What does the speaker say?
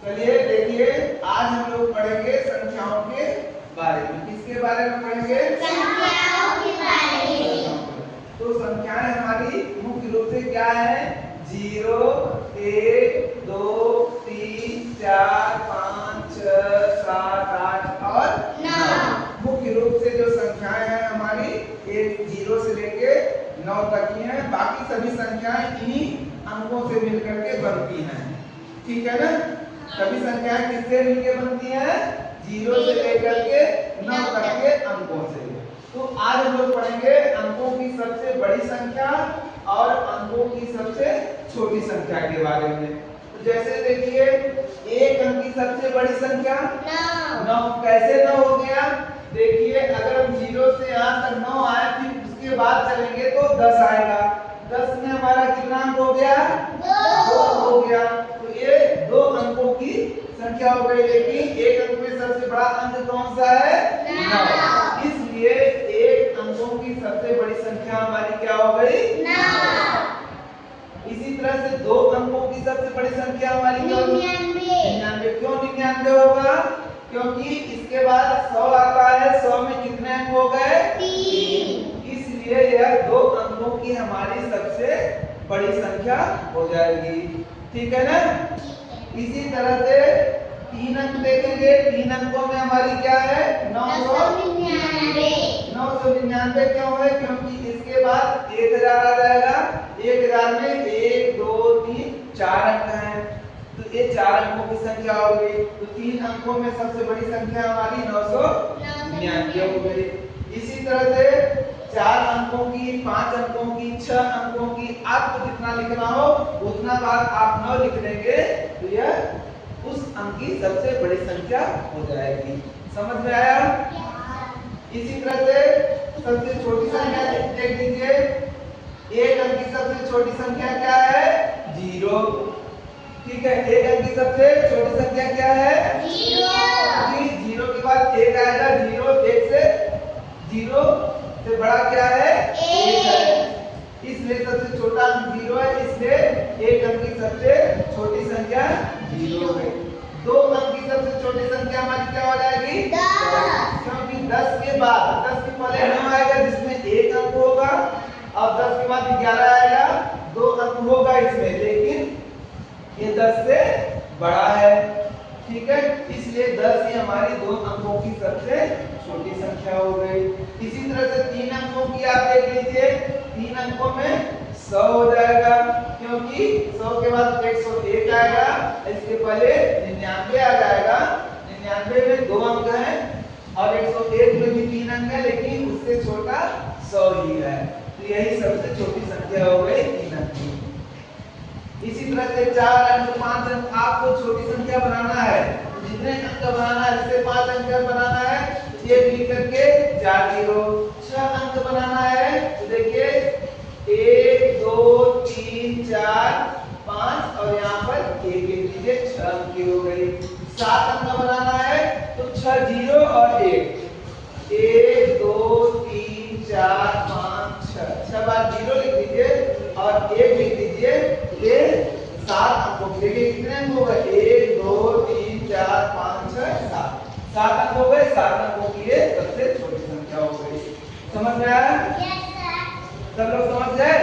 चलिए देखिए, आज हम लोग पढ़ेंगे संख्याओं के बारे में। किसके बारे में पढ़ेंगे? संख्याओं के बारे में। तो संख्याएं हमारी मुख्य रूप से क्या है? 0, 1, 2, 3, 4, 5, 6, 7, 8 और 9। मुख्य रूप से जो संख्याएं हैं हमारी 0 से लेके 9 तक की हैं। बाकी सभी संख्याएं इन्हीं अंकों से मिलकर के बनती हैं। ठीक है ना? सभी संख्याएं किससे मिलकर बनती हैं? 0 से लेकर के 9 तक के अंकों से। तो आज हम लोग पढ़ेंगे अंकों की सबसे बड़ी संख्या और अंकों की सबसे छोटी संख्या के बारे में। तो जैसे देखिए, एक अंक की सबसे बड़ी संख्या 9। कैसे 9 हो गया? देखिए, अगर हम 0 से यहाँ तक 9 आए, फिर उसके बाद चलेंगे तो 10 आएगा। 10 में हमारा कितना अंक हो गया? 2 हो गया। तो ये 2 अंकों की संख्या हो गई। लेकिन एक अंक में सबसे बड़ा अंक कौन सा है? 9। इसलिए एक अंकों की सबसे बड़ी संख्या हमारी क्या हो गई? 9। इसी तरह से 2 अंकों की सबसे बड़ी संख्या हमारी क्या होगी? 99। क्यों 99 होगा? क्योंकि इसके बाद 100 आता है। 100 में कितने अंक हो गए? 3। इसलिए यह 2 अंकों की हमारी सबसे बड़ी संख्या हो जाएगी। ठीक है ना? इसी तरह से 3 अंक देखेंगे। 3 अंकों में हमारी क्या है? 999। 999 क्यों है? क्योंकि इसके बाद 1000 आ जाएगा। 1000 में 1, 2, 3, 4 अंक हैं। तो ये 4 अंकों की संख्या हो गई। तो 3 अंकों में सबसे बड़ी संख्या हमारी 999 हो गई। इसी तरह से 4 अंकों की, 5 अंकों की, 6 अंकों की, आपको जितना लिखना हो उतना बार आप 9 लिख देंगे तो यह उस अंक की सबसे बड़ी संख्या हो जाएगी। समझ में आया? इसी तरह से सबसे छोटी संख्या देख लीजिए। एक अंक की सबसे छोटी संख्या क्या है? 0। ठीक है, एक अंक की सबसे छोटी संख्या क्या है? 0। 0 के बाद 1 आएगा। 0 से बड़ा क्या है? 1 है। इसलिए सबसे छोटा अंक 0 है। इसलिए एक अंक की सबसे छोटी संख्या 0 है। 2 अंक की सबसे छोटी संख्या हमारी क्या हो जाएगी? 10। क्योंकि 10 के बाद 10 के पहले 9 आएगा जिसमें 1 अंक होगा, और 10 के बाद 11 आएगा, 2 अंक होगा इसमें, लेकिन ये 10 से बड़ा है। ठीक है, इसलिए 10 ही हमारी 2 अंकों की सबसे छोटी संख्या हो गई। इसी तरह से 3 अंकों की आप देख लीजिए। 3 अंकों में 100 हो जाएगा, क्योंकि 100 के बाद 101 आएगा, इसके पहले 99 आ जाएगा। 99 में 2 अंक हैं और 101 में भी 3 अंक है, लेकिन उससे छोटा 100 ही है। तो यही सबसे छोटी संख्या हो गई 3 अंक की। इसी तरह से 4 अंक, 5 अंक, आपको छोटी संख्या बनाना है। जितने अंक बनाना है, जैसे 5 अंक बनाना है तो ये लिख करके 4 0। 6 अंक बनाना है तो देखिए 1, 2, 3, 4, 5 और यहाँ पर 1 लिख दीजिए। 6 अंक की हो गई। 7 अंक बनाना है तो 6 0 और 1, 1, 2, 3, 4, 5, 6, 6 बार 0 लिख दीजिए और 1 लिख दीजिए। ये 7 अंकों की, देखिए कितने अंक हो गए? 1, 2, 3, 4, 5, 6, 7। 7 अंक हो गए। 7 अंकों की ये सबसे छोटी संख्या हो गई। समझ में आया? सब लोग समझ गए?